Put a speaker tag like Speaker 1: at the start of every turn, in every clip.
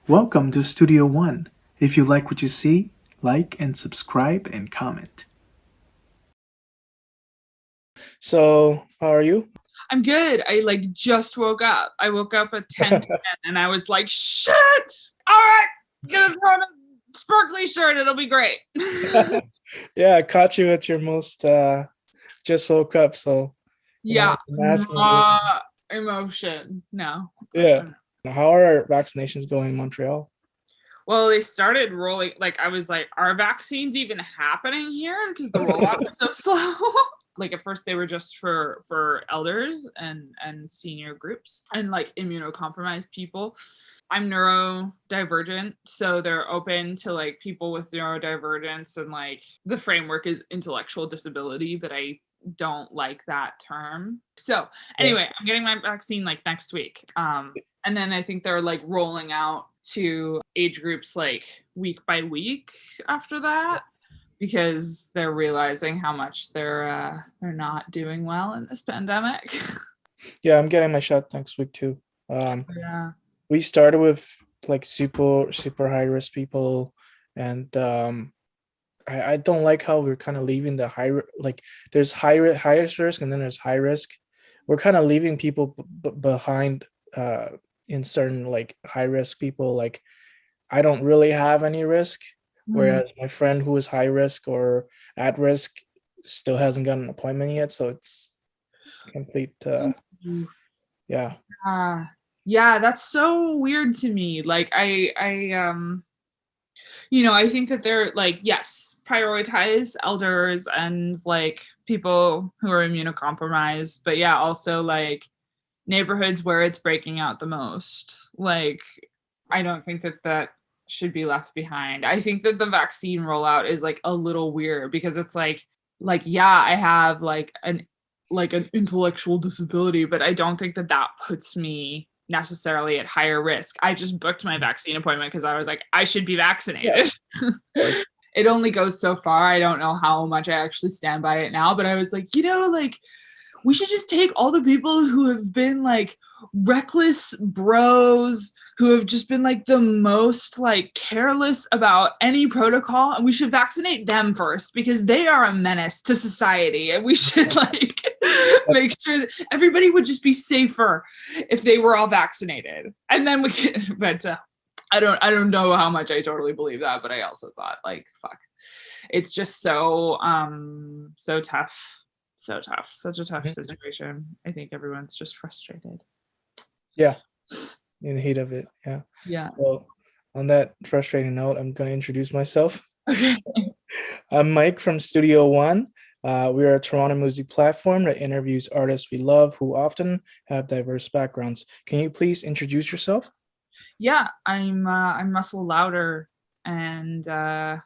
Speaker 1: Welcome to Studio One. If you like what you see, like and subscribe and comment.
Speaker 2: So, how are you?
Speaker 3: I'm good. I just woke up. I woke up at 10 p.m. and I was like, shit! All right, gonna throw on a sparkly shirt. It'll be great.
Speaker 2: Yeah, I caught you at your most just woke up, so
Speaker 3: Yeah,
Speaker 2: I'm asking you.
Speaker 3: emotion. No.
Speaker 2: Yeah. How are vaccinations going in Montreal?
Speaker 3: Well, they started rolling. Like, I was like, are vaccines even happening here? Because the rollout is so slow. Like at first they were just for elders and senior groups and like immunocompromised people. I'm neurodivergent, so they're open to like people with neurodivergence, and like the framework is intellectual disability, but I don't like that term. So
Speaker 2: Yeah.
Speaker 3: anyway, I'm getting my vaccine like next week. And then I think they're like rolling out to age groups like week by week after that, because they're realizing how much they're not doing well in this pandemic.
Speaker 2: Yeah, I'm getting my shot next week too.
Speaker 3: Yeah.
Speaker 2: We started with like super high risk people, and I don't like how we're kind of leaving the like there's highest risk and then there's high risk. We're kind of leaving people behind in certain like high risk people. Like I don't really have any risk,
Speaker 3: Mm.
Speaker 2: whereas my friend who is high risk or at risk still hasn't got an appointment yet. So it's complete. Yeah.
Speaker 3: Uh, yeah, that's so weird to me. Like I think that they're like, yes, prioritize elders and like people who are immunocompromised, but yeah, also like neighborhoods where it's breaking out the most. Like, I don't think that that should be left behind. I think that the vaccine rollout is like a little weird because it's like yeah, I have like an intellectual disability, but I don't think that that puts me necessarily at higher risk. I just booked my vaccine appointment because I was like, I should be
Speaker 2: Yeah.
Speaker 3: vaccinated.
Speaker 2: Of course.
Speaker 3: It only goes so far. I don't know how much I actually stand by it now, but I was like, like we should just take all the people who have been like reckless bros, who have just been like the most like careless about any protocol, and we should vaccinate them first because they are a menace to society, and we should like make sure that everybody would just be safer if they were all vaccinated, and then we could. But I don't know how much I totally believe that, but I also thought like fuck, it's just so tough, so tough, such a tough
Speaker 2: Mhm.
Speaker 3: situation. I think everyone's just frustrated.
Speaker 2: Yeah. In the heat of it. Yeah.
Speaker 3: Yeah.
Speaker 2: So on that frustrating note, I'm gonna introduce myself.
Speaker 3: Okay.
Speaker 2: I'm Mike from Studio One. We are a Toronto music platform that interviews artists we love who often have diverse backgrounds. Can you please introduce yourself?
Speaker 3: Yeah, I'm Russell Louder, and I'm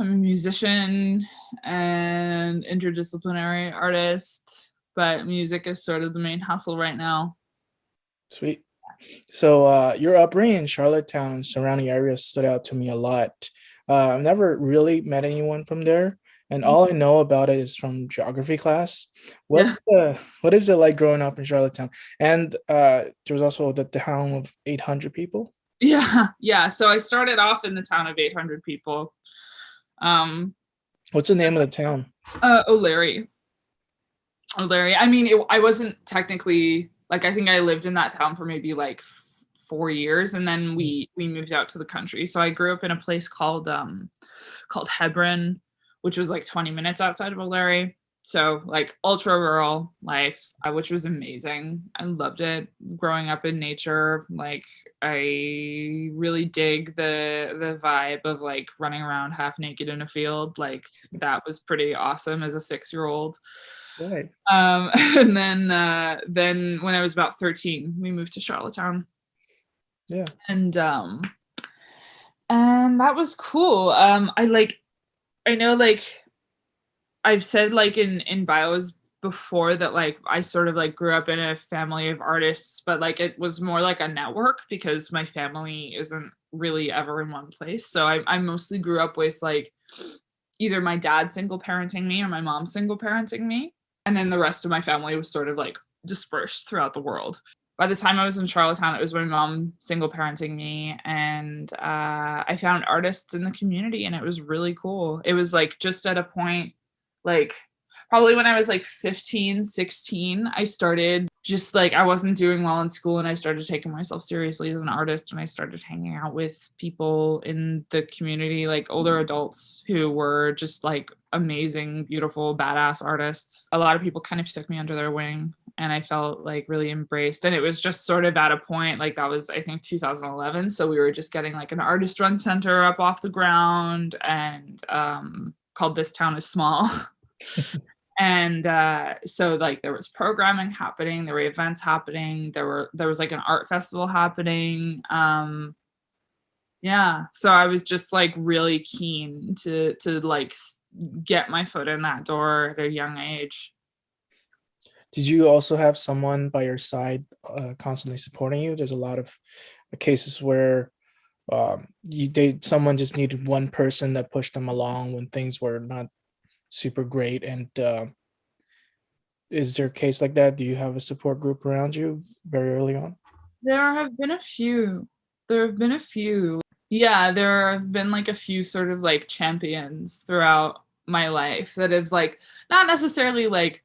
Speaker 3: a musician and interdisciplinary artist, but music is sort of the main hustle right now.
Speaker 2: Sweet. So your upbringing in Charlottetown and surrounding areas stood out to me a lot. I've never really met anyone from there, and all I know about it is from geography class.
Speaker 3: Yeah.
Speaker 2: What is it like growing up in Charlottetown? And there's also the town of 800 people.
Speaker 3: Yeah, yeah. So I started off in the town of 800 people. Um,
Speaker 2: What's the name of the town?
Speaker 3: O'Leary. O'Leary. I mean, I wasn't technically like, I think I lived in that town for maybe like 4 years, and then we moved out to the country. So I grew up in a place called Hebron, which was like 20 minutes outside of O'Leary. So like ultra rural life, which was amazing. I loved it. Growing up in nature, like I really dig the vibe of like running around half naked in a field. Like that was pretty awesome as a 6-year-old.
Speaker 2: Right.
Speaker 3: And then when I was about 13, we moved to Charlottetown,
Speaker 2: Yeah.
Speaker 3: and that was cool. I know like I've said like in bios before that like I sort of like grew up in a family of artists, but like it was more like a network because my family isn't really ever in one place. So I mostly grew up with like either my dad single parenting me or my mom single parenting me, and then the rest of my family was sort of like dispersed throughout the world. by the time I was in Charlottetown, it was my mom single parenting me, and I found artists in the community, and it was really cool. It was like just at a point, like probably when I was like 15, 16, I started just like, I wasn't doing well in school, and I started taking myself seriously as an artist, and I started hanging out with people in the community, like older adults who were just like amazing, beautiful, badass artists. A lot of people kind of took me under their wing, and I felt like really embraced. And it was just sort of at a point, like that was, I think, 2011. So we were just getting like an artist run center up off the ground, and called This Town is Small. And so like there was programming happening, there were events happening, there was like an art festival happening. Yeah, so I was just like really keen to like get my foot in that door at a young age.
Speaker 2: Did you also have someone by your side constantly supporting you? There's a lot of cases where someone just needed one person that pushed them along when things were not super great. And is there a case like that? Do you have a support group around you very early on?
Speaker 3: There have been a few. Yeah, there have been like a few sort of like champions throughout my life that have like not necessarily like,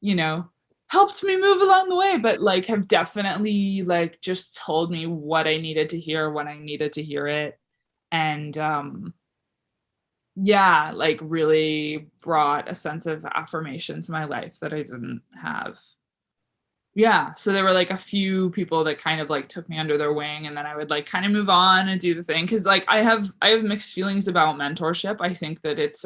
Speaker 3: you know, helped me move along the way, but like have definitely like just told me what I needed to hear when I needed to hear it. And yeah, like really brought a sense of affirmation to my life that I didn't have. Yeah, so there were like a few people that kind of like took me under their wing, and then I would like kind of move on and do the thing, because like I have mixed feelings about mentorship. I think that it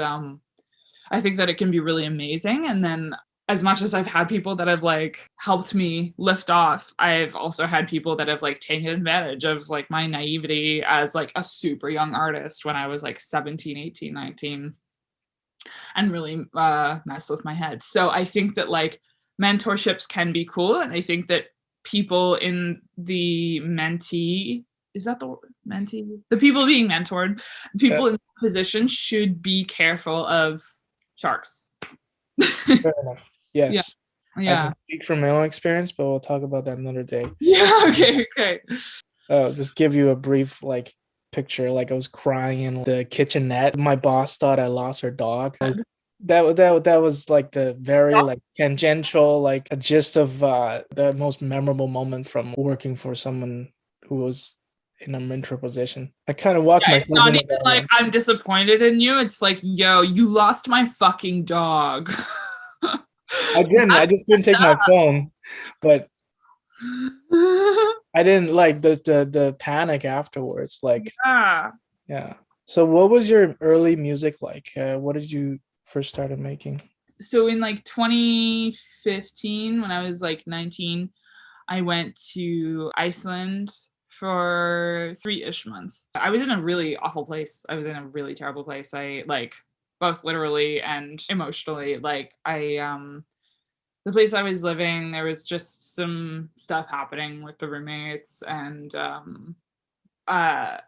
Speaker 3: can be really amazing, and then as much as I've had people that have like helped me lift off, I've also had people that have like taken advantage of like my naivety as like a super young artist when I was like 17, 18, 19, and really mess with my head. So I think that like mentorships can be cool, and I think that people in the mentee, is that the word? Mentee? The people being mentored, people in that position should be careful of sharks.
Speaker 2: Fair enough. Yes.
Speaker 3: Yeah.
Speaker 2: I can speak from my own experience, but we'll talk about that another day.
Speaker 3: Yeah, okay.
Speaker 2: Just give you a brief like picture. Like I was crying in the kitchenette. My boss thought I lost her dog. That was like the very like tangential, like a gist of the most memorable moment from working for someone who was in a mentor position. I kind of walked myself.
Speaker 3: It's not even like I'm disappointed in you. It's like, yo, you lost my fucking dog.
Speaker 2: I just didn't take my phone, but I didn't like the panic afterwards. Like, yeah. So what was your early music like? What did you first started making?
Speaker 3: So in like 2015, when I was like 19, I went to Iceland for 3-ish months. I was in a really awful place. I was in a really terrible place. I like both literally and emotionally. Like the place I was living, there was just some stuff happening with the roommates, and so I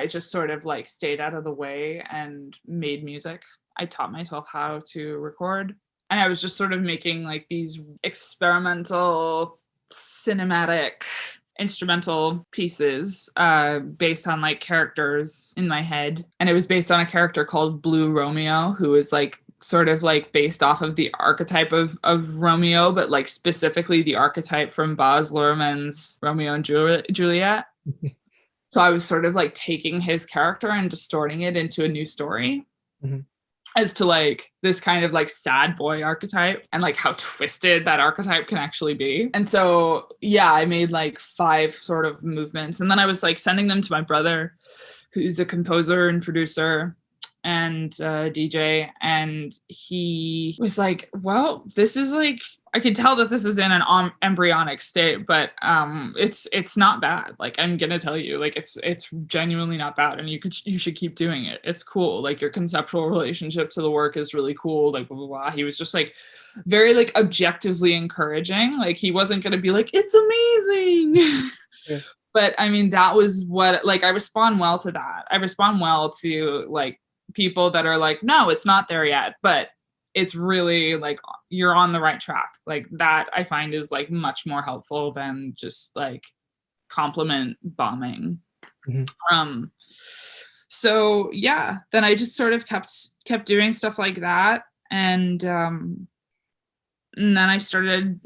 Speaker 3: just sort of like stayed out of the way and made music. I taught myself how to record, and I was just sort of making like these experimental cinematic instrumental pieces based on like characters in my head. And it was based on a character called Blue Romeo, who is like sort of like based off of the archetype of Romeo, but like specifically the archetype from Baz Luhrmann's Romeo and Juliet. So I was sort of like taking his character and distorting it into a new story. Mm-hmm. As to like this kind of like sad boy archetype, and like how twisted that archetype can actually be. And so, yeah, I made like 5 sort of movements, and then I was like sending them to my brother, who's a composer and producer and DJ. And he was like, well, this is like, I could tell that this is in an embryonic state, but it's not bad. Like, I'm gonna tell you, like, it's genuinely not bad, and you should keep doing it. It's cool. Like, your conceptual relationship to the work is really cool. Like, blah blah blah. He was just like very like objectively encouraging. Like, he wasn't gonna be like, it's amazing. Yeah. But I mean, that was what, like, I respond well to that. I respond well to like people that are like, no, it's not there yet, but it's really like you're on the right track. Like that I find is like much more helpful than just like compliment bombing.
Speaker 2: Mhm.
Speaker 3: So yeah, then I just sort of kept doing stuff like that, and then I started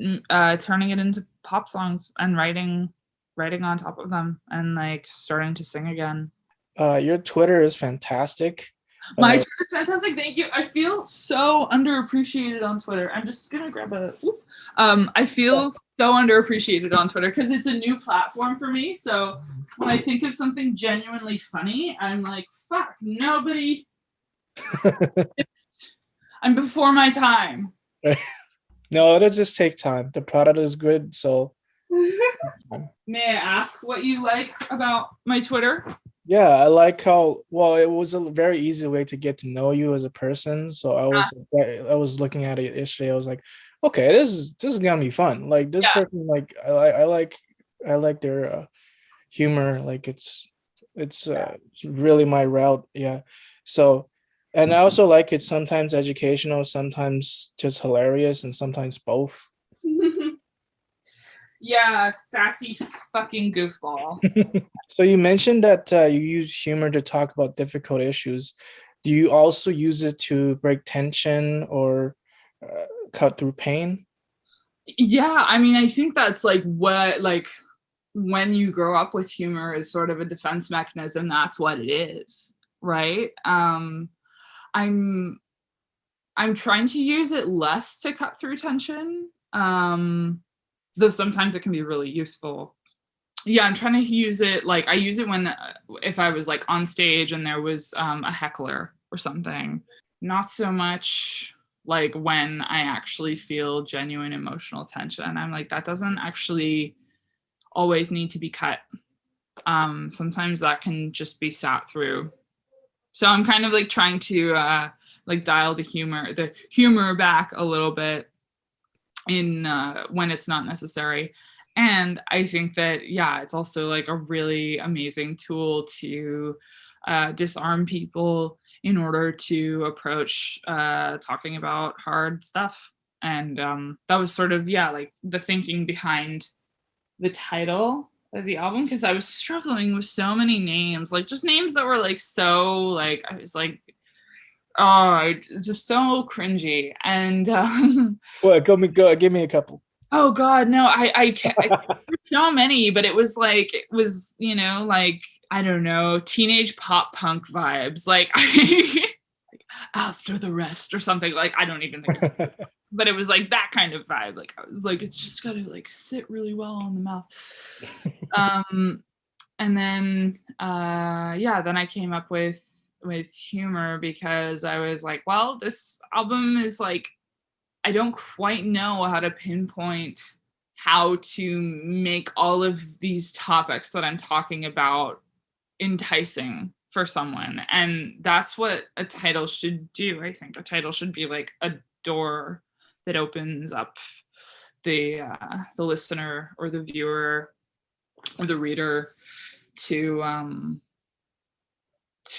Speaker 3: turning it into pop songs and writing on top of them, and like starting to sing again.
Speaker 2: Your Twitter is fantastic.
Speaker 3: My Twitter's fantastic. Thank you. I feel so underappreciated on Twitter. I'm just gonna grab a. I feel so underappreciated on Twitter because it's a new platform for me. So when I think of something genuinely funny, I'm like, fuck, nobody. I'm before my time.
Speaker 2: No, it'll just take time. The product is good, so.
Speaker 3: May I ask what you like about my Twitter?
Speaker 2: Yeah, I like how well it was a very easy way to get to know you as a person. So I was looking at it yesterday. I was like, okay, this is gonna be fun. Like this person, like I like their humor. Like it's really my route. Yeah. So, and I also like it sometimes educational, sometimes just hilarious, and sometimes both.
Speaker 3: Yeah, sassy fucking goofball.
Speaker 2: So you mentioned that you use humor to talk about difficult issues. Do you also use it to break tension or cut through pain?
Speaker 3: Yeah, I mean, I think that's like what, like, when you grow up with humor is sort of a defense mechanism, that's what it is, right? I'm trying to use it less to cut through tension, though sometimes it can be really useful. Yeah, I'm trying to use it, like I use it when if I was like on stage and there was a heckler or something. Not so much like when I actually feel genuine emotional tension. I'm like, that doesn't actually always need to be cut. Sometimes that can just be sat through. So I'm kind of like trying to like dial the humor back a little bit in when it's not necessary. And I think that, yeah, it's also like a really amazing tool to disarm people in order to approach talking about hard stuff. And that was sort of, yeah, like the thinking behind the title of the album, because I was struggling with so many names, like just names that were like so, like, I was like, oh, it's just so cringy. And
Speaker 2: Well, give me a couple.
Speaker 3: oh God, no, I can't. There's so many, but it was, you know, like, I don't know, teenage pop punk vibes, like, after the rest or something. Like, I don't even think, but it was like that kind of vibe. Like, I was like, it's just gotta like sit really well on the mouth. And then, yeah, then I came up with humor because I was like, well, this album is like, I don't quite know how to pinpoint how to make all of these topics that I'm talking about enticing for someone. And that's what a title should do. I think a title should be like a door that opens up the listener or the viewer or the reader to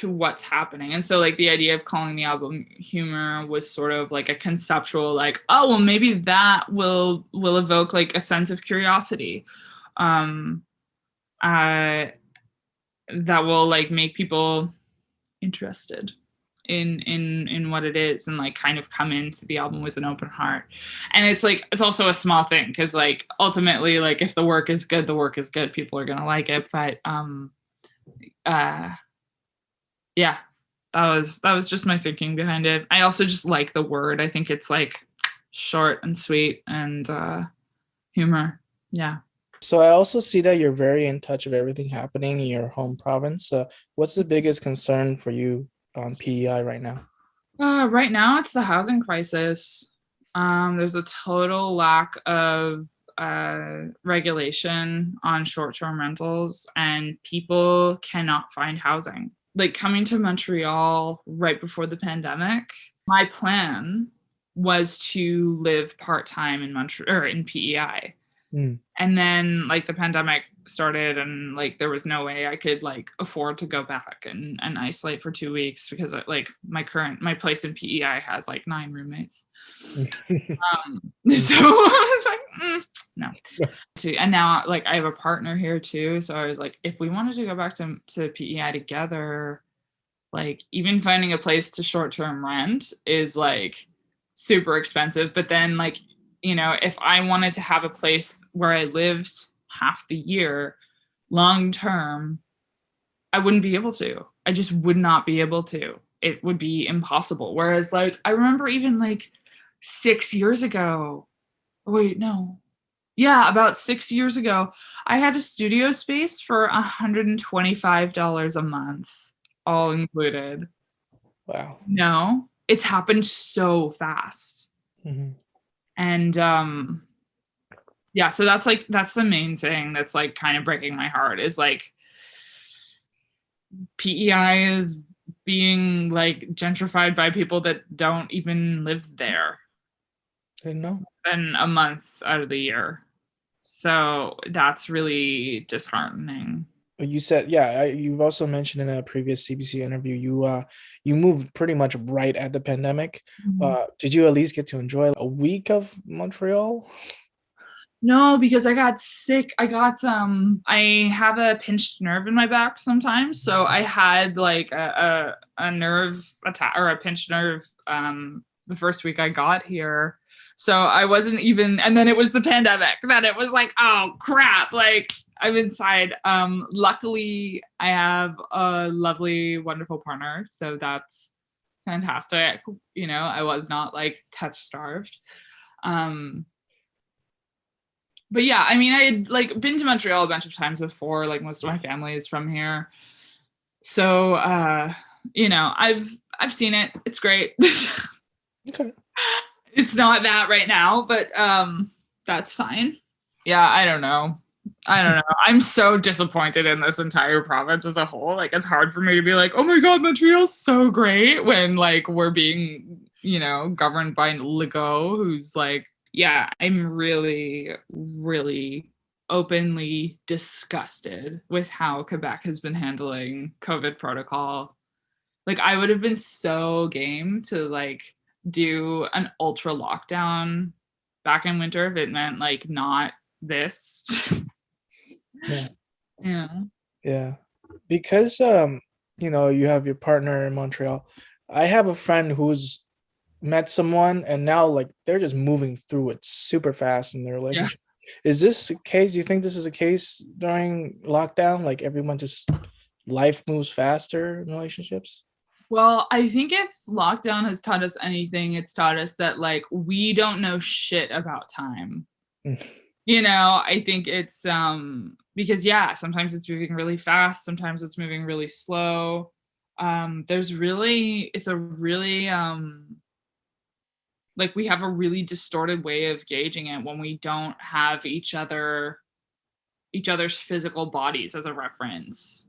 Speaker 3: what's happening. And so like the idea of calling the album humor was sort of like a conceptual, like, oh well, maybe that will evoke like a sense of curiosity that will like make people interested in what it is and like kind of come into the album with an open heart. And it's like, it's also a small thing because like ultimately, like if the work is good, people are gonna like it. But yeah, that was just my thinking behind it. I also just like the word. I think it's like short and sweet and humor. Yeah.
Speaker 2: So I also see that you're very in touch with everything happening in your home province. What's the biggest concern for you on PEI right now?
Speaker 3: Right now, it's the housing crisis. There's a total lack of regulation on short-term rentals, and people cannot find housing. Like coming to Montreal right before the pandemic, my plan was to live part-time in Montreal or in PEI. And then like the pandemic started, and like there was no way I could like afford to go back and isolate for 2 weeks because like my place in PEI has like 9 roommates. So I was like, no. And now like I have a partner here too. So I was like, if we wanted to go back to PEI together, like even finding a place to short-term rent is like super expensive. But then like, you know, if I wanted to have a place where I lived half the year long term, I wouldn't be able to. I just would not be able to. It would be impossible. Whereas like I remember even like 6 years ago, wait, no. Yeah, about 6 years ago, I had a studio space for $125 a month, all included.
Speaker 2: Wow.
Speaker 3: No, it's happened so fast.
Speaker 2: Mm-hmm.
Speaker 3: And yeah, so that's the main thing that's like kind of breaking my heart is like PEI is being like gentrified by people that don't even live there.
Speaker 2: Didn't know.
Speaker 3: And a month out of the year. So that's really disheartening.
Speaker 2: You said, yeah, you've also mentioned in a previous CBC interview, you moved pretty much right at the pandemic. Did you at least get to enjoy a week of Montreal?
Speaker 3: No, because I got sick. I have a pinched nerve in my back sometimes. So I had like a nerve attack or a pinched nerve the first week I got here. So I wasn't even, and then it was the pandemic that it was like, oh crap, like I'm inside. Luckily I have a lovely, wonderful partner. So that's fantastic. You know, I was not like touch starved. But yeah, I mean, I had like been to Montreal a bunch of times before, like most of my family is from here. So, you know, I've seen it. It's great.
Speaker 2: Okay.
Speaker 3: It's not that right now, but that's fine. Yeah, I don't know. I'm so disappointed in this entire province as a whole. Like, it's hard for me to be like, oh my God, Montreal's so great when like we're being, you know, governed by Legault, who's like, yeah, I'm really, really openly disgusted with how Quebec has been handling COVID protocol. Like, I would have been so game to like do an ultra lockdown back in winter if it meant like not this.
Speaker 2: Yeah. Because you know, you have your partner in Montreal. I have a friend who's met someone and now like they're just moving through it super fast in their relationship. Is this a case? Do you think this is a case during lockdown? Like everyone just life moves faster in relationships?
Speaker 3: Well, I think if lockdown has taught us anything, it's taught us that like we don't know shit about time. You know, I think it's because yeah, sometimes it's moving really fast, sometimes it's moving really slow. It's a really like we have a really distorted way of gauging it when we don't have each other's physical bodies as a reference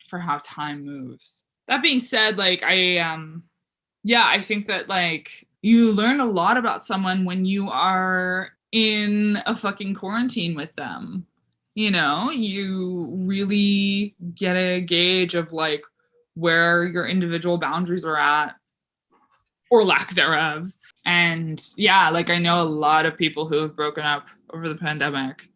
Speaker 3: for how time moves. That being said, like I think that like you learn a lot about someone when you are in a fucking quarantine with them. You know, you really get a gauge of like where your individual boundaries are at or lack thereof. And yeah, like I know a lot of people who have broken up over the pandemic.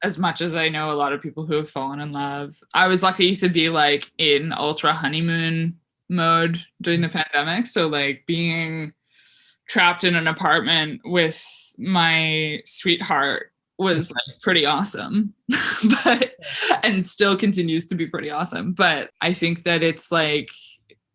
Speaker 3: As much as I know a lot of people who have fallen in love. I was lucky to be like in ultra honeymoon mode during the pandemic. So like being trapped in an apartment with my sweetheart was like pretty awesome. And still continues to be pretty awesome. But I think that it's like,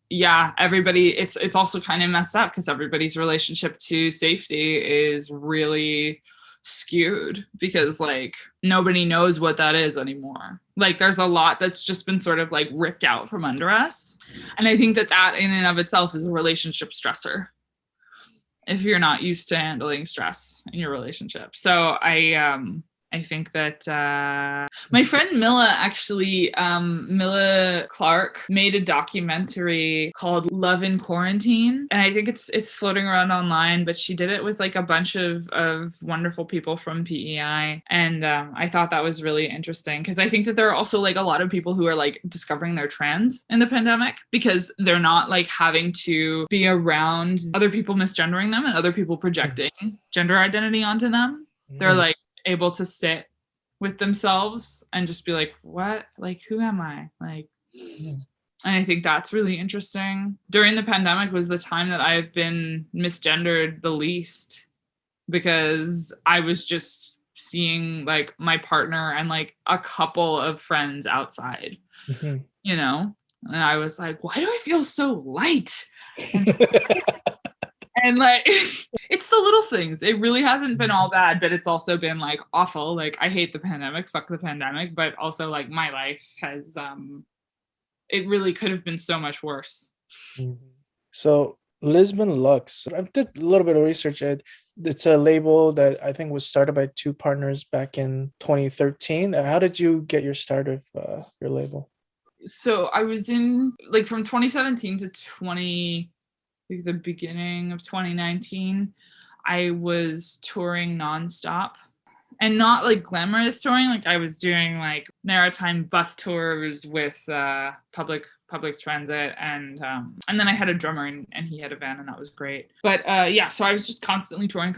Speaker 3: yeah, everybody, it's also kind of messed up because everybody's relationship to safety is really skewed because like nobody knows what that is anymore. Like there's a lot that's just been sort of like ripped out from under us. And I think that in and of itself is a relationship stressor if you're not used to handling stress in your relationship. So I I think that my friend Milla actually, Milla Clark, made a documentary called Love in Quarantine. And I think it's floating around online, but she did it with like a bunch of wonderful people from PEI. And I thought that was really interesting because I think that there are also like a lot of people who are like discovering their trans in the pandemic because they're not like having to be around other people misgendering them and other people projecting gender identity onto them. They're like able to sit with themselves and just be like, what? Like, who am I? Like, and I think that's really interesting. During the pandemic was the time that I've been misgendered the least because I was just seeing like my partner and like a couple of friends outside, you know? And I was like, why do I feel so light? And like, it's the little things. It really hasn't been all bad, but it's also been like awful. Like, I hate the pandemic, fuck the pandemic, but also like my life has, it really could have been so much worse.
Speaker 2: So Lisbon Lux, I did a little bit of research. It's a label that I think was started by two partners back in 2013. How did you get your start of your label?
Speaker 3: So I was in like from 2017 to the beginning of 2019, I was touring nonstop and not like glamorous touring. Like I was doing like maritime bus tours with public transit and then I had a drummer and he had a van and that was great. But yeah, so I was just constantly touring. In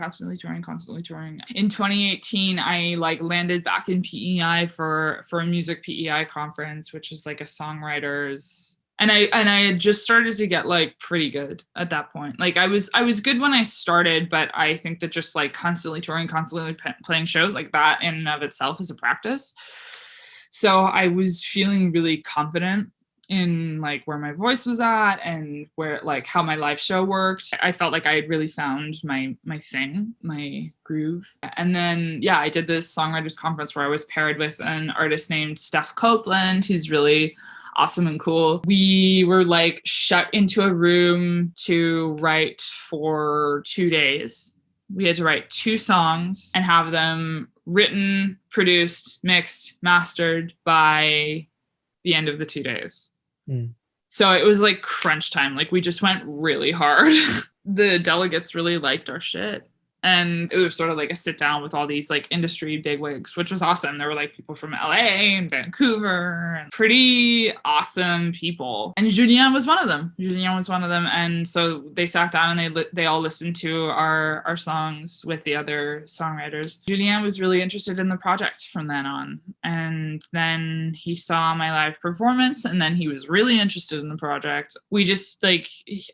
Speaker 3: 2018, I like landed back in PEI for a music PEI conference, which is like a songwriters. And I had just started to get like pretty good at that point. Like I was good when I started, but I think that just like constantly touring, constantly playing shows like that in and of itself is a practice. So I was feeling really confident in like where my voice was at and where like how my live show worked. I felt like I had really found my thing, my groove. And then yeah, I did this songwriters conference where I was paired with an artist named Steph Copeland, who's really awesome and cool. We were like shut into a room to write for 2 days. We had to write 2 songs and have them written, produced, mixed, mastered by the end of the 2 days. So it was like crunch time. Like we just went really hard. The delegates really liked our shit. And it was sort of like a sit down with all these like industry bigwigs, which was awesome. There were like people from LA and Vancouver and pretty awesome people. And Julien was one of them. And so they sat down and they all listened to our songs with the other songwriters. Julien was really interested in the project from then on. And then he saw my live performance and then he was really interested in the project. We just like,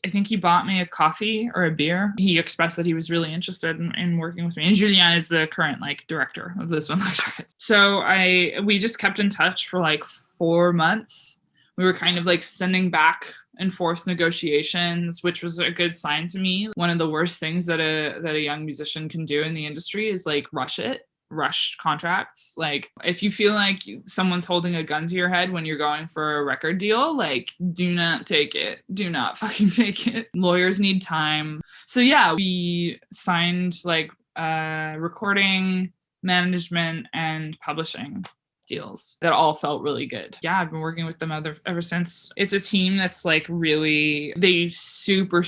Speaker 3: I think he bought me a coffee or a beer. He expressed that he was really interested in working with me. And Julien is the current like director of Lisbon Lux. So we just kept in touch for like 4 months. We were kind of like sending back and forth negotiations, which was a good sign to me. One of the worst things that a young musician can do in the industry is like rush contracts. Like if you feel like someone's holding a gun to your head when you're going for a record deal, like do not take it. Do not fucking take it. Lawyers need time. So yeah, we signed like recording, management, and publishing deals that all felt really good. Yeah, I've been working with them ever since. It's a team that's like really, they super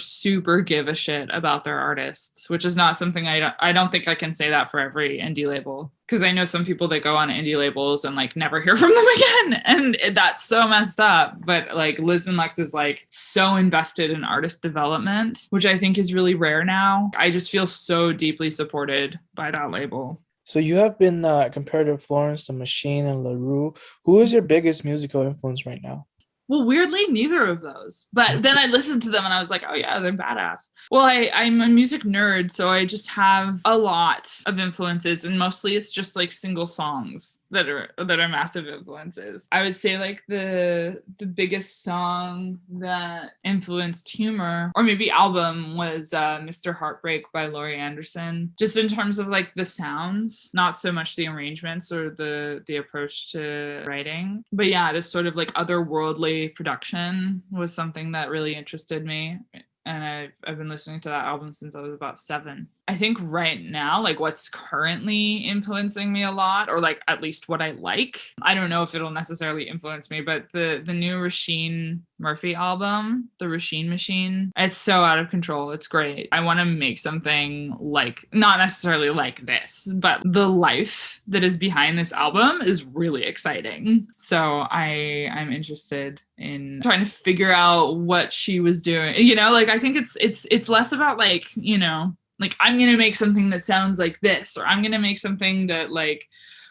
Speaker 3: give a shit about their artists, which is not something I don't think I can say that for every indie label. Because I know some people that go on indie labels and like never hear from them again. And that's so messed up. But like Lisbon Lux is like so invested in artist development, which I think is really rare now. I just feel so deeply supported by that label.
Speaker 2: So you have been compared to Florence the Machine and LaRue. Who is your biggest musical influence right now?
Speaker 3: Well, weirdly, neither of those. But then I listened to them and I was like, oh yeah, they're badass. Well, I'm a music nerd, so I just have a lot of influences, and mostly it's just like single songs that are massive influences. I would say like the biggest song that influenced humor, or maybe album, was Mr. Heartbreak by Laurie Anderson. Just in terms of like the sounds, not so much the arrangements or the approach to writing. But yeah, this sort of like otherworldly production was something that really interested me, and I've been listening to that album since I was about 7. I think right now, like what's currently influencing me a lot, or like at least what I like, I don't know if it'll necessarily influence me, but the new Rasheen Murphy album, the Rasheen Machine, it's so out of control. It's great. I want to make something like, not necessarily like this, but the life that is behind this album is really exciting. So I'm interested in trying to figure out what she was doing. You know, like I think it's less about like, you know, like I'm going to make something that sounds like this, or I'm going to make something that like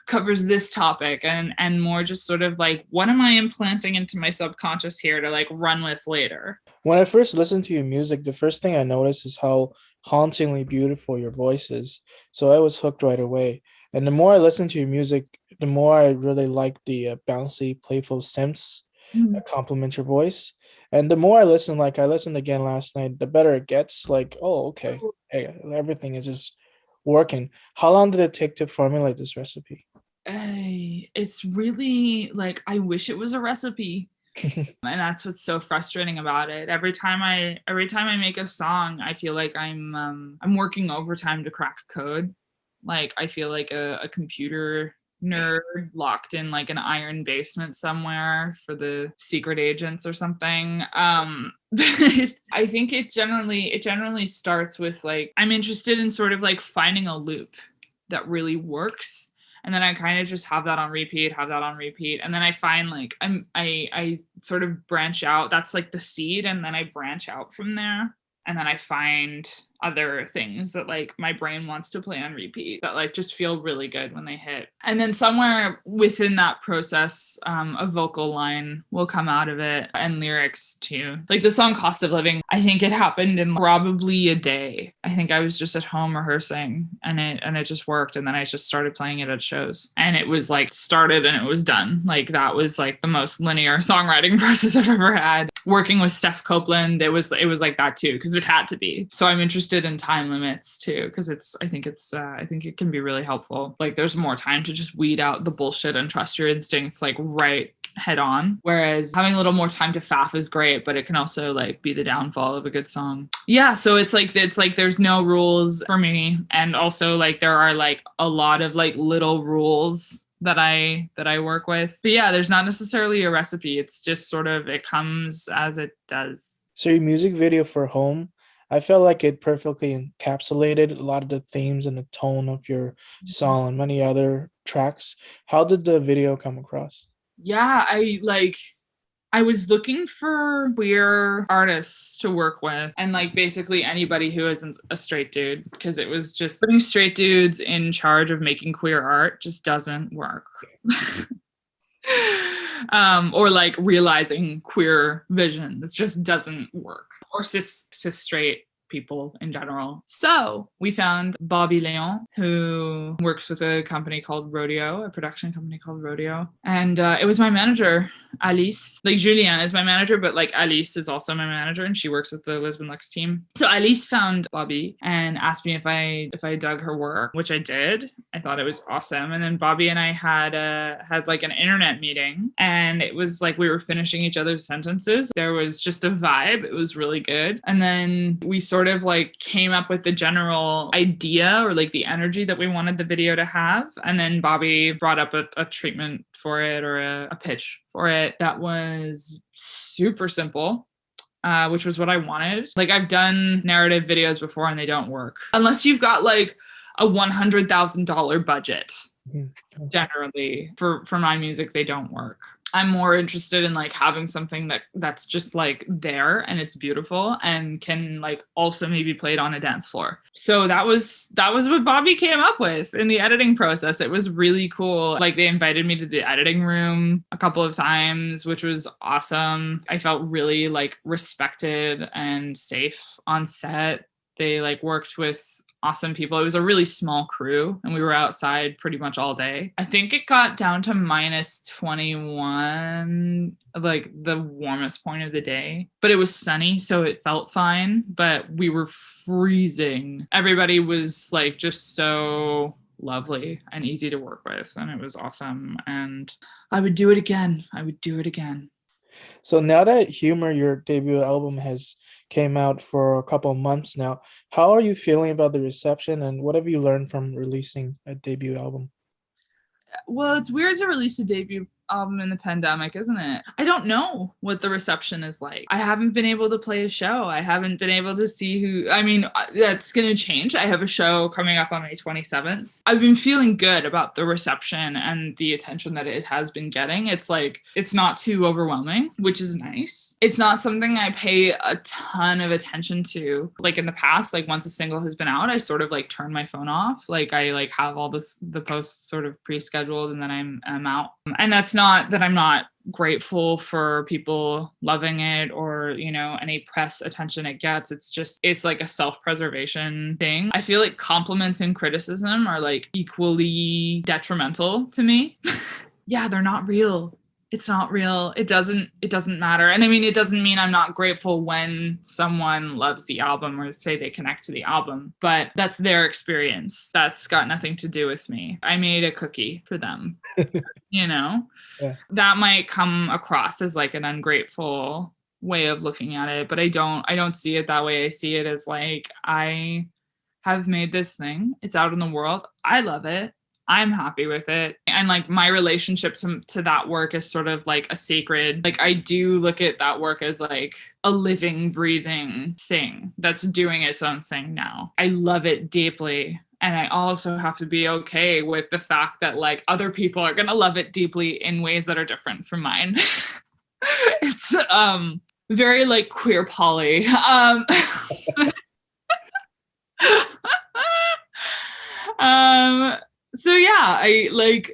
Speaker 3: covers this topic, and more just sort of like, what am I implanting into my subconscious here to like run with later?
Speaker 2: When I first listened to your music, the first thing I noticed is how hauntingly beautiful your voice is. So I was hooked right away. And the more I listen to your music, the more I really like the bouncy, playful synths that complement your voice. And the more I listen, like I listened again last night, the better it gets. Like, oh, okay, hey, everything is just working. How long did it take to formulate this recipe?
Speaker 3: It's really like, I wish it was a recipe. And that's what's so frustrating about it. Every time I make a song, I feel like I'm working overtime to crack code. Like I feel like a computer nerd locked in like an iron basement somewhere for the secret agents or something. I think it generally starts with like, I'm interested in sort of like finding a loop that really works, and then I kind of just have that on repeat, and then I find like I sort of branch out. That's like the seed, and then I branch out from there, and then I find other things that like my brain wants to play on repeat that like just feel really good when they hit. And then somewhere within that process, a vocal line will come out of it, and lyrics too. Like the song Cost of Living, I think it happened in probably a day. I think I was just at home rehearsing, and it just worked, and then I just started playing it at shows, and it was like started and it was done. Like that was like the most linear songwriting process I've ever had. Working with Steph Copeland, it was like that too, because it had to be. So I'm interested in time limits too, because I think it can be really helpful. Like there's more time to just weed out the bullshit and trust your instincts like right head on, whereas having a little more time to faff is great, but it can also like be the downfall of a good song. Yeah, so it's like there's no rules for me, and also like there are like a lot of like little rules that I work with. But yeah, there's not necessarily a recipe. It's just sort of, it comes as it does.
Speaker 2: So your music video for Home, I felt like it perfectly encapsulated a lot of the themes and the tone of your song and many other tracks. How did the video come across?
Speaker 3: Yeah, I was looking for queer artists to work with, and like basically anybody who isn't a straight dude, because it was just putting straight dudes in charge of making queer art just doesn't work. Or like realizing queer vision, it just doesn't work. Or cis straight people in general. So we found Bobby Liang, who works with a company called Rodeo, a production company called Rodeo. And it was my manager, Alice. Like Julien is my manager, but like Alice is also my manager, and she works with the Lisbon Lux team. So Alice found Bobby and asked me if I dug her work, which I did. I thought it was awesome. And then Bobby and I had like an internet meeting, and it was like we were finishing each other's sentences. There was just a vibe. It was really good. And then we sort of like came up with the general idea, or like the energy that we wanted the video to have. And then Bobby brought up a treatment for it, or a pitch for it that was super simple. Which was what I wanted. Like I've done narrative videos before and they don't work unless you've got like a $100,000 budget. Generally for my music, they don't work. I'm more interested in like having something that's just like there and it's beautiful and can like also maybe played on a dance floor. So that was what Bobby came up with in the editing process. It was really cool. Like they invited me to the editing room a couple of times, which was awesome. I felt really like respected and safe on set. They like worked with awesome people. It was a really small crew and we were outside pretty much all day. I think it got down to -21, like the warmest point of the day, but it was sunny, so it felt fine, but we were freezing. Everybody was like just so lovely and easy to work with, and it was awesome, and I would do it again.
Speaker 2: So now that Humor, your debut album, has came out for a couple of months now, how are you feeling about the reception, and what have you learned from releasing a debut album?
Speaker 3: Well, it's weird to release a debut album in the pandemic, isn't it? I don't know what the reception is like. I haven't been able to play a show. I haven't been able to see who, I mean, that's going to change. I have a show coming up on May 27th. I've been feeling good about the reception and the attention that it has been getting. It's like, it's not too overwhelming, which is nice. It's not something I pay a ton of attention to. Like in the past, like once a single has been out, I sort of like turn my phone off. Like I like have all the posts sort of pre-scheduled and then I'm out. And that's not that I'm not grateful for people loving it or, you know, any press attention it gets. It's just, it's like a self-preservation thing. I feel like compliments and criticism are like equally detrimental to me. Yeah, they're not real. It's not real. It doesn't matter. And I mean, it doesn't mean I'm not grateful when someone loves the album or say they connect to the album, but that's their experience. That's got nothing to do with me. I made a cookie for them, you know?
Speaker 2: Yeah.
Speaker 3: That might come across as like an ungrateful way of looking at it, but I don't see it that way. I see it as like, I have made this thing. It's out in the world. I love it. I'm happy with it. And like my relationship to that work is sort of like a sacred, like I do look at that work as like a living, breathing thing that's doing its own thing now. I love it deeply. And I also have to be okay with the fact that like other people are going to love it deeply in ways that are different from mine. It's very like queer poly. So yeah,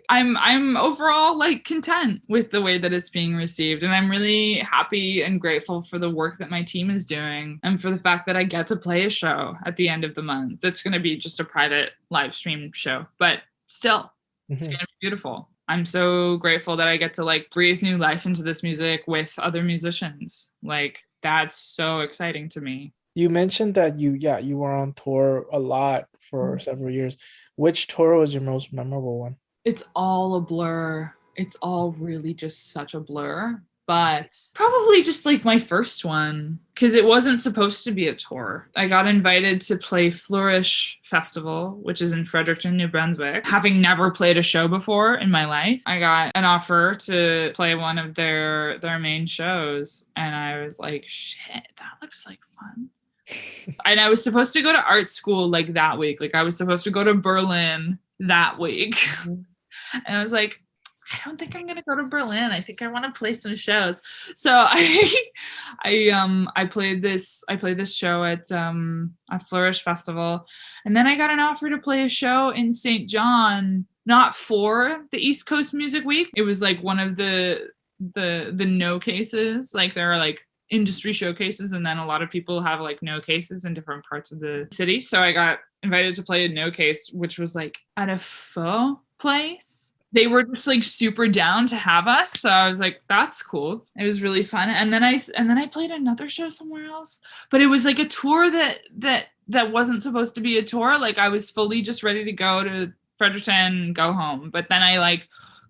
Speaker 3: I'm overall like content with the way that it's being received, and I'm really happy and grateful for the work that my team is doing and for the fact that I get to play a show at the end of the month. It's going to be just a private live stream show, but still, it's going to be beautiful. I'm so grateful that I get to like breathe new life into this music with other musicians. Like that's so exciting to me.
Speaker 2: You mentioned that you were on tour a lot for several years. Which tour was your most memorable one?
Speaker 3: It's all a blur. It's all really just such a blur. But probably just like my first one, because it wasn't supposed to be a tour. I got invited to play Flourish Festival, which is in Fredericton, New Brunswick. Having never played a show before in my life, I got an offer to play one of their main shows. And I was like, shit, that looks like fun. And I was supposed to go to art school like that week. Like I was supposed to go to Berlin that week. And I was like, I don't think I'm gonna go to Berlin. I think I want to play some shows. So I played this show at Flourish Festival, and then I got an offer to play a show in St. John, not for the East Coast Music Week. It was like one of the no cases. Like there are like industry showcases, and then a lot of people have like no cases in different parts of the city. So I got invited to play a no case, which was like at a faux place. They were just like super down to have us. So I was like, that's cool. It was really fun. And then I played another show somewhere else, but it was like a tour that wasn't supposed to be a tour. Like I was fully just ready to go to Fredericton and go home. But then I like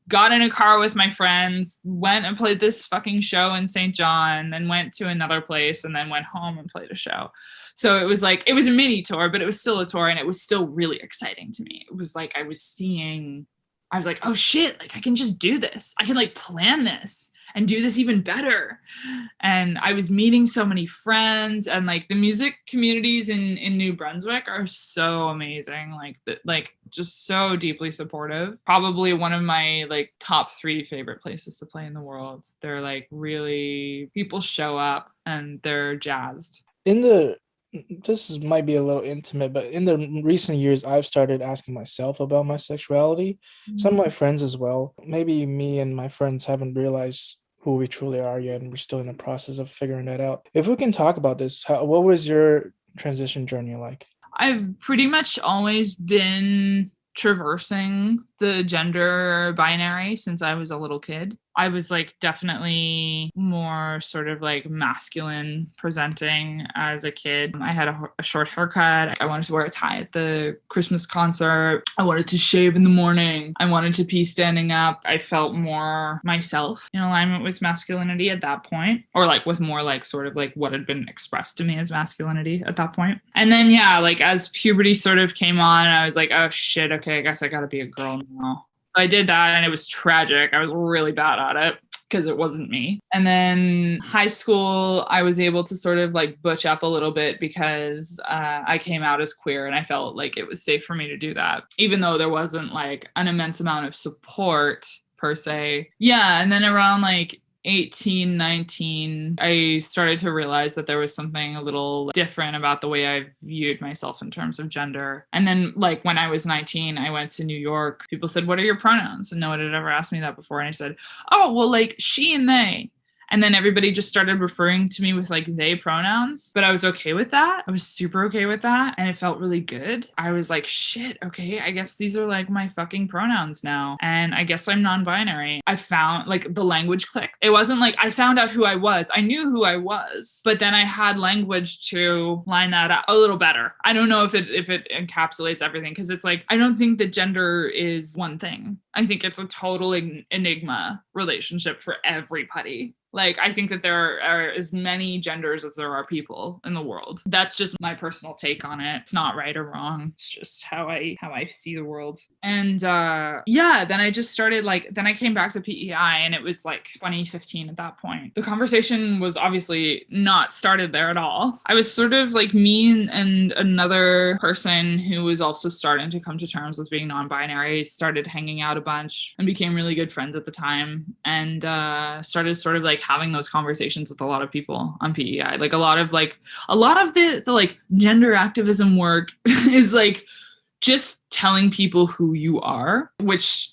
Speaker 3: got in a car with my friends, went and played this fucking show in St. John, then went to another place and then went home and played a show. So it was like, it was a mini tour, but it was still a tour, and it was still really exciting to me. It was like, I was like, oh shit, like I can just do this. I can like plan this and do this even better. And I was meeting so many friends, and like the music communities in New Brunswick are so amazing. Like just so deeply supportive. Probably one of my like top 3 favorite places to play in the world. They're like really, people show up and they're jazzed.
Speaker 2: This might be a little intimate, but in the recent years, I've started asking myself about my sexuality. Some of my friends as well. Maybe me and my friends haven't realized who we truly are yet, and we're still in the process of figuring that out. If we can talk about this, what was your transition journey like?
Speaker 3: I've pretty much always been traversing the gender binary since I was a little kid. I was like definitely more sort of like masculine presenting as a kid. I had a short haircut. I wanted to wear a tie at the Christmas concert. I wanted to shave in the morning. I wanted to pee standing up. I felt more myself in alignment with masculinity at that point, or like with more like sort of like what had been expressed to me as masculinity at that point. And then, yeah, like as puberty sort of came on, I was like, oh shit, okay, I guess I gotta be a girl now. I did that and it was tragic. I was really bad at it because it wasn't me. And then high school, I was able to sort of like butch up a little bit because I came out as queer and I felt like it was safe for me to do that, even though there wasn't like an immense amount of support per se. Yeah. And then around like 18, 19, I started to realize that there was something a little different about the way I viewed myself in terms of gender. And then like when I was 19, I went to New York. People said, what are your pronouns? And no one had ever asked me that before. And I said, oh, well, like she and they. And then everybody just started referring to me with like they pronouns, but I was okay with that. I was super okay with that. And it felt really good. I was like, shit, okay, I guess these are like my fucking pronouns now. And I guess I'm non-binary. I found like the language clicked. It wasn't like I found out who I was. I knew who I was, but then I had language to line that up a little better. I don't know if it encapsulates everything, because it's like, I don't think that gender is one thing. I think it's a total enigma relationship for everybody. Like, I think that there are as many genders as there are people in the world. That's just my personal take on it. It's not right or wrong. It's just how I see the world. And yeah, then I just started then I came back to PEI and it was like 2015 at that point. The conversation was obviously not started there at all. I was sort of like me and another person who was also starting to come to terms with being non-binary started hanging out a bunch and became really good friends at the time, and started sort of like having those conversations with a lot of people on PEI. Like a lot of the like gender activism work is like just telling people who you are, which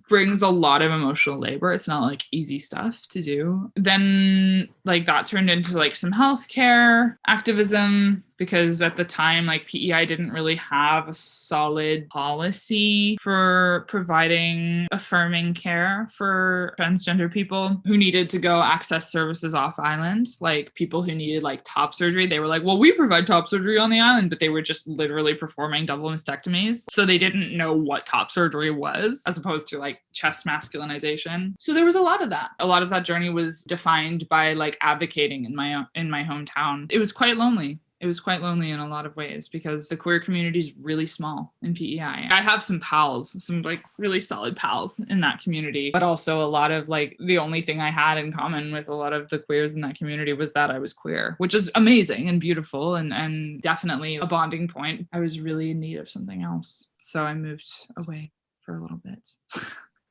Speaker 3: brings a lot of emotional labor. It's not like easy stuff to do. Then like that turned into like some healthcare activism, because at the time, like PEI didn't really have a solid policy for providing affirming care for transgender people who needed to go access services off island. Like people who needed like top surgery, they were like, well, we provide top surgery on the island, but they were just literally performing double mastectomies. So they didn't know what top surgery was, as opposed to like chest masculinization. So there was a lot of that. A lot of that journey was defined by like advocating in my hometown. It was quite lonely. It was quite lonely in a lot of ways because the queer community is really small in PEI. I have some pals, some like really solid pals in that community, but also a lot of like the only thing I had in common with a lot of the queers in that community was that I was queer, which is amazing and beautiful and definitely a bonding point. I was really in need of something else. So I moved away for a little bit.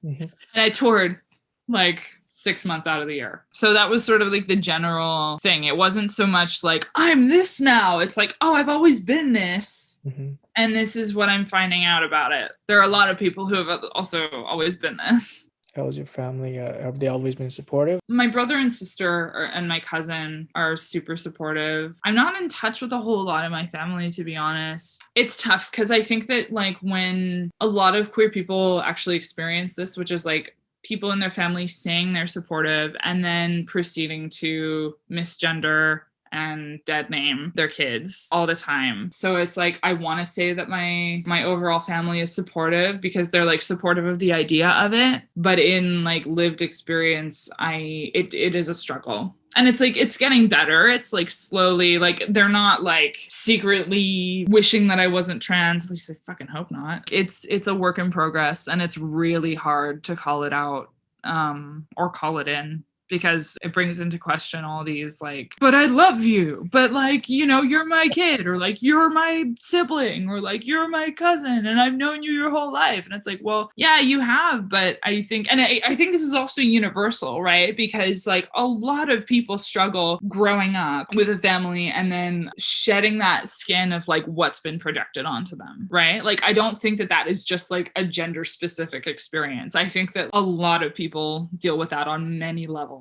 Speaker 3: Mm-hmm. And I toured like 6 months out of the year. So that was sort of like the general thing. It wasn't so much like, I'm this now. It's like, oh, I've always been this. Mm-hmm. And this is what I'm finding out about it. There are a lot of people who have also always been this.
Speaker 2: How was your family? Have they always been supportive?
Speaker 3: My brother and sister and my cousin are super supportive. I'm not in touch with a whole lot of my family, to be honest. It's tough because I think that like when a lot of queer people actually experience this, which is like people in their family saying they're supportive and then proceeding to misgender and dead name their kids all the time. So it's like, I want to say that my overall family is supportive because they're like supportive of the idea of it. But in like lived experience, it is a struggle. And it's like, it's getting better. It's like slowly, like they're not like secretly wishing that I wasn't trans. At least I fucking hope not. It's a work in progress, and it's really hard to call it out or call it in, because it brings into question all these like, but I love you, but like, you know, you're my kid, or like, you're my sibling, or like, you're my cousin and I've known you your whole life. And it's like, well, yeah, you have, but I think this is also universal, right? Because like a lot of people struggle growing up with a family and then shedding that skin of like what's been projected onto them, right? Like, I don't think that is just like a gender specific experience. I think that a lot of people deal with that on many levels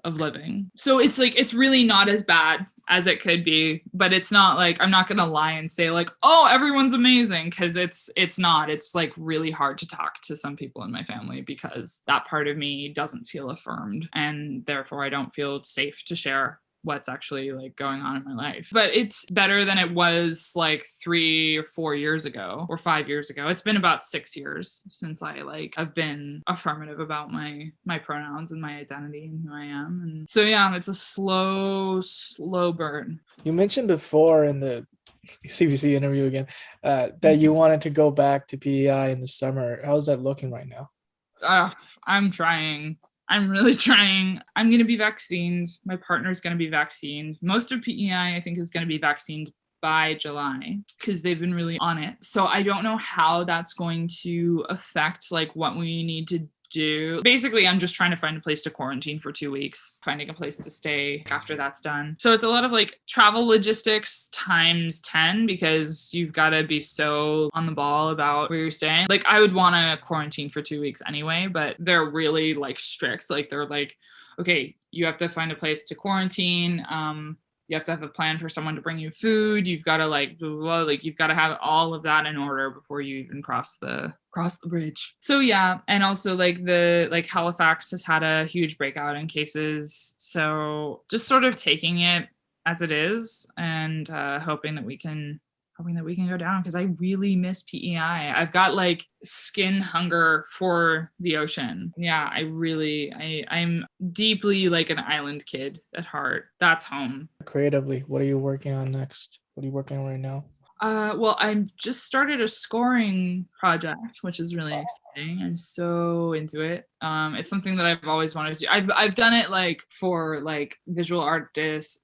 Speaker 3: of living. So it's like, it's really not as bad as it could be, but it's not like, I'm not gonna lie and say like, oh, everyone's amazing, because it's not. It's like really hard to talk to some people in my family because that part of me doesn't feel affirmed, and therefore I don't feel safe to share what's actually like going on in my life. But it's better than it was like 3 or 4 years ago or 5 years ago. It's been about 6 years since I've been affirmative about my pronouns and my identity and who I am. And so yeah, it's a slow burn.
Speaker 2: You mentioned before in the CBC interview again that you wanted to go back to PEI in the summer. How's that looking right now?
Speaker 3: I'm trying. I'm really trying. I'm going to be vaccinated. My partner's going to be vaccinated. Most of PEI, I think, is going to be vaccinated by July because they've been really on it. So I don't know how that's going to affect like what we need to do. Basically, I'm just trying to find a place to quarantine for 2 weeks, finding a place to stay after that's done. So it's a lot of like travel logistics times 10 because you've got to be so on the ball about where you're staying. Like I would want to quarantine for 2 weeks anyway, but they're really like strict. Like they're like, okay, you have to find a place to quarantine. You have to have a plan for someone to bring you food. You've got to like you've got to have all of that in order before you even cross the bridge. So yeah, and also like Halifax has had a huge breakout in cases. So just sort of taking it as it is and hoping that we can go down because I really miss PEI. I've got like skin hunger for the ocean. Yeah, I'm deeply like an island kid at heart. That's home.
Speaker 2: Creatively, what are you working on next? What are you working on right now?
Speaker 3: Well, I just started a scoring project, which is really exciting. I'm so into it. It's something that I've always wanted to do. I've done it like for like visual artists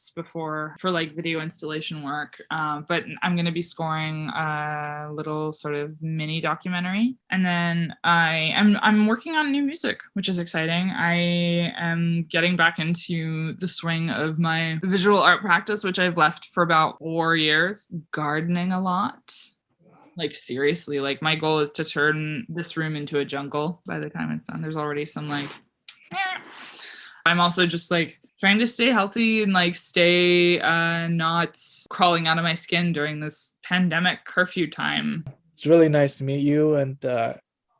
Speaker 3: before for like video installation work. But I'm going to be scoring a little sort of mini documentary, and then I'm working on new music, which is exciting. I am getting back into the swing of my visual art practice, which I've left for about 4 years. Gardening a lot. Like seriously, like my goal is to turn this room into a jungle by the time it's done. There's already some like I'm also just like trying to stay healthy and like stay not crawling out of my skin during this pandemic curfew time.
Speaker 2: It's really nice to meet you, and like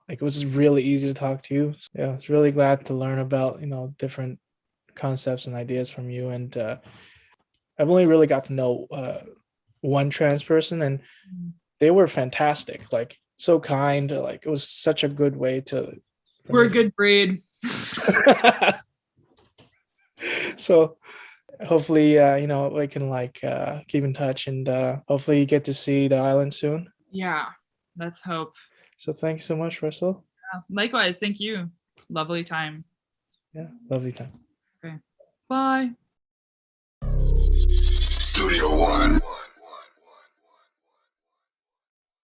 Speaker 2: it was really easy to talk to you. Yeah, I was really glad to learn about different concepts and ideas from you, and I've only really got to know one trans person, and they were fantastic, like so kind. Like it was such a good way to.
Speaker 3: We're a good breed.
Speaker 2: So hopefully, we can like keep in touch, and hopefully you get to see the island soon.
Speaker 3: Yeah, let's hope.
Speaker 2: So thank you so much, Russell.
Speaker 3: Yeah, likewise, thank you. Lovely time.
Speaker 2: Yeah, lovely time.
Speaker 3: Okay, bye.
Speaker 4: Studio One.